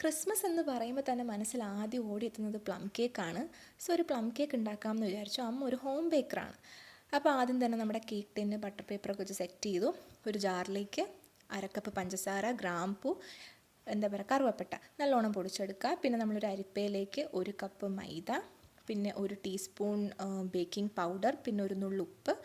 Christmas എന്ന് പറയുമ്പോൾ തന്നെ മനസ്സിൽ ആദ്യം ഓടിയെത്തുന്നത് പ്ലം കേക്കാണ്. സോ ഒരു പ്ലം കേക്ക് ഉണ്ടാക്കാമെന്ന് വിചാരിച്ചു. അമ്മ ഒരു ഹോം ബേക്കറാണ്. അപ്പോൾ ആദ്യം തന്നെ നമ്മുടെ കേക്ക് ടിന്ന് ബട്ടർ പേപ്പറൊക്കെ വെച്ച് സെറ്റ് ചെയ്തു. ഒരു ജാറിലേക്ക് അരക്കപ്പ് പഞ്ചസാര, ഗ്രാമ്പൂ, എന്താ പറയുക, കറുവപ്പട്ട നല്ലോണം പൊടിച്ചെടുക്കുക. പിന്നെ നമ്മളൊരു അരിപ്പയിലേക്ക് 1 കപ്പ് മൈദ, പിന്നെ 1 ടീസ്പൂൺ ബേക്കിംഗ് പൗഡർ, പിന്നെ ഒരു നുള്ളുപ്പ്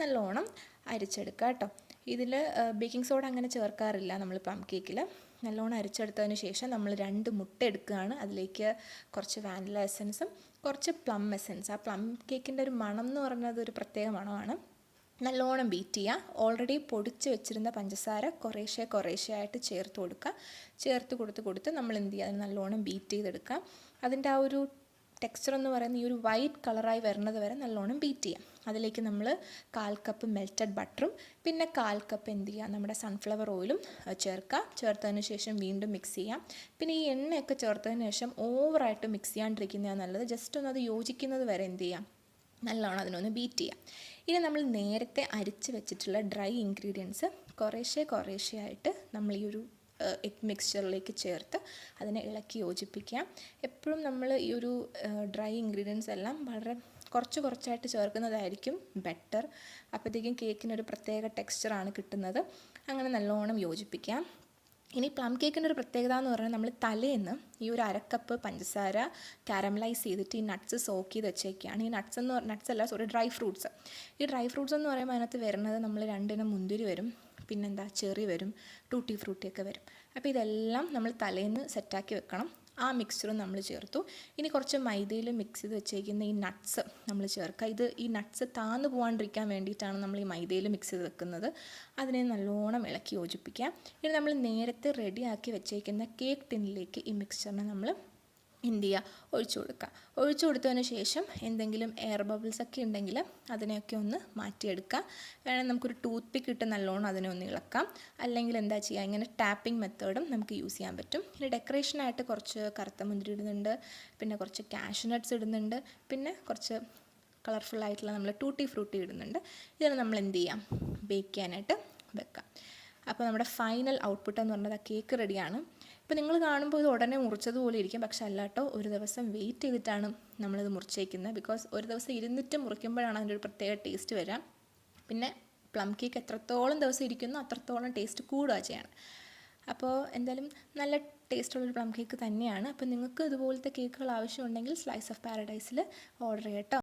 നല്ലോണം അരിച്ചെടുക്കുക കേട്ടോ. ഇതിൽ ബേക്കിംഗ് സോഡ അങ്ങനെ ചേർക്കാറില്ല നമ്മൾ പ്ലം കേക്കിൽ. നല്ലോണം അരിച്ചെടുത്തതിന് ശേഷം നമ്മൾ 2 മുട്ട എടുക്കുകയാണ്. അതിലേക്ക് കുറച്ച് വാനില എസൻസും കുറച്ച് പ്ലം എസൻസ്. ആ പ്ലം കേക്കിൻ്റെ ഒരു മണം എന്ന് പറയുന്നത് ഒരു പ്രത്യേക മണമാണ്. നല്ലോണം ബീറ്റ് ചെയ്യുക. ഓൾറെഡി പൊടിച്ച് വെച്ചിരുന്ന പഞ്ചസാര കുറേശ്ശെ ആയിട്ട് ചേർത്ത് കൊടുത്ത് നമ്മൾ എന്ത് ചെയ്യുക, അതിന് നല്ലോണം ബീറ്റ് ചെയ്തെടുക്കുക. അതിൻ്റെ ആ ഒരു ടെക്സ്ചർ എന്ന് പറയുന്നത് ഈ ഒരു വൈറ്റ് കളറായി വരുന്നത് വരെ നല്ലോണം ബീറ്റ് ചെയ്യാം. അതിലേക്ക് നമ്മൾ 1/4 കപ്പ് മെൽറ്റഡ് ബട്ടറും പിന്നെ 1/4 കപ്പ് എന്ത് ചെയ്യുക, നമ്മുടെ സൺഫ്ലവർ ഓയിലും ചേർത്തതിന് ശേഷം വീണ്ടും മിക്സ് ചെയ്യാം. പിന്നെ ഈ എണ്ണയൊക്കെ ചേർത്തതിന് ശേഷം ഓവറായിട്ട് മിക്സ് ചെയ്യാണ്ടിരിക്കുന്നതാണ് നല്ലത്. ജസ്റ്റ് ഒന്ന് അത് യോജിക്കുന്നത് വരെ എന്ത് ചെയ്യാം, നല്ലോണം അതിനൊന്ന് ബീറ്റ് ചെയ്യാം. ഇനി നമ്മൾ നേരത്തെ അരിച്ച് വെച്ചിട്ടുള്ള ഡ്രൈ ഇൻഗ്രീഡിയൻസ് കുറേശ്ശെ ആയിട്ട് നമ്മൾ ഈ ഒരു എഗ് മിക്സ്ചറിലേക്ക് ചേർത്ത് അതിനെ ഇളക്കി യോജിപ്പിക്കുക. എപ്പോഴും നമ്മൾ ഈ ഒരു ഡ്രൈ ഇൻഗ്രീഡിയൻസ് എല്ലാം വളരെ കുറച്ചായിട്ട് ചേർക്കുന്നതായിരിക്കും ബെറ്റർ. അപ്പോഴത്തേക്കും കേക്കിനൊരു പ്രത്യേക ടെക്സ്ചറാണ് കിട്ടുന്നത്. അങ്ങനെ നല്ലോണം യോജിപ്പിക്കാം. ഇനി പ്ലം കേക്കിൻ്റെ ഒരു പ്രത്യേകത എന്ന് പറഞ്ഞാൽ നമ്മൾ തലേന്ന് ഈ ഒരു 1/2 കപ്പ് പഞ്ചസാര കാരമലൈസ് ചെയ്തിട്ട് ഈ നട്ട്സ് സോക്ക് ചെയ്ത് വെച്ചേക്കുകയാണ്. ഈ ഡ്രൈ ഫ്രൂട്ട്സ്. ഈ ഡ്രൈ ഫ്രൂട്ട്സ് എന്ന് പറയുമ്പോൾ അതിനകത്ത് വരുന്നത് നമ്മൾ 2 ഇനം മുന്തിരി വരും, പിന്നെന്താ ചെറി വരും, ടൂട്ടി ഫ്രൂട്ടിയൊക്കെ വരും. അപ്പോൾ ഇതെല്ലാം നമ്മൾ തലേന്ന് സെറ്റാക്കി വെക്കണം. ആ മിക്സ്ചറും നമ്മൾ ചേർത്തു. ഇനി കുറച്ച് മൈദയിൽ മിക്സ് ചെയ്ത് വെച്ചേക്കുന്ന ഈ നട്ട്സ് നമ്മൾ ചേർക്കുക. ഈ നട്ട്സ് താന്നു പോകാണ്ടിരിക്കാൻ വേണ്ടിയിട്ടാണ് നമ്മൾ ഈ മൈദയിൽ മിക്സ് ചെയ്ത് വെക്കുന്നത്. അതിനെ നല്ലോണം ഇളക്കി യോജിപ്പിക്കുക. ഇനി നമ്മൾ നേരത്തെ റെഡിയാക്കി വെച്ചേക്കുന്ന കേക്ക് ടിന്നിലേക്ക് ഈ മിക്സ്ചറിനെ നമ്മൾ എന്ത് ചെയ്യുക, ഒഴിച്ചു കൊടുത്തതിന് ശേഷം എന്തെങ്കിലും എയർ ബബിൾസ് ഒക്കെ ഉണ്ടെങ്കിൽ അതിനെയൊക്കെ ഒന്ന് മാറ്റിയെടുക്കുക. വേണമെങ്കിൽ നമുക്കൊരു ടൂത്ത് പിക്ക് ഇട്ട് നല്ലോണം അതിനെ ഒന്ന് ഇളക്കാം. അല്ലെങ്കിൽ എന്താ ചെയ്യുക, ഇങ്ങനെ ടാപ്പിംഗ് മെത്തേഡും നമുക്ക് യൂസ് ചെയ്യാൻ പറ്റും. ഇനി ഡെക്കറേഷനായിട്ട് കുറച്ച് കറുത്ത മുന്തിരി ഇടുന്നുണ്ട്, പിന്നെ കുറച്ച് കാഷ്യൂ നട്ട്സ് ഇടുന്നുണ്ട്, പിന്നെ കുറച്ച് കളർഫുള്ളായിട്ടുള്ള നമ്മൾ ടൂട്ടി ഫ്രൂട്ടി ഇടുന്നുണ്ട്. ഇതിനെ നമ്മൾ എന്ത് ചെയ്യാം, ബേക്ക് ചെയ്യാനായിട്ട് വെക്കാം. അപ്പോൾ നമ്മുടെ ഫൈനൽ ഔട്ട്പുട്ട് എന്ന് പറഞ്ഞത് ആ കേക്ക് റെഡിയാണ്. ഇപ്പോൾ നിങ്ങൾ കാണുമ്പോൾ ഇത് ഉടനെ മുറിച്ചതുപോലെ ഇരിക്കും, പക്ഷെ അല്ല കേട്ടോ, ഒരു ദിവസം വെയിറ്റ് ചെയ്തിട്ടാണ് നമ്മളിത് മുറിച്ചേക്കുന്നത്. ബിക്കോസ് ഒരു ദിവസം ഇരുന്നിട്ട് മുറിക്കുമ്പോഴാണ് അതിൻ്റെ ഒരു പ്രത്യേക ടേസ്റ്റ് വരാം. പിന്നെ പ്ലം കേക്ക് എത്രത്തോളം ദിവസം ഇരിക്കുന്നോ അത്രത്തോളം ടേസ്റ്റ് കൂടുക ചെയ്യണം. അപ്പോൾ എന്തായാലും നല്ല ടേസ്റ്റുള്ളൊരു പ്ലം കേക്ക് തന്നെയാണ്. അപ്പോൾ നിങ്ങൾക്ക് ഇതുപോലത്തെ കേക്കുകൾ ആവശ്യമുണ്ടെങ്കിൽ സ്ലൈസ് ഓഫ് പാരഡൈസിൽ ഓർഡർ ചെയ്യാം കേട്ടോ.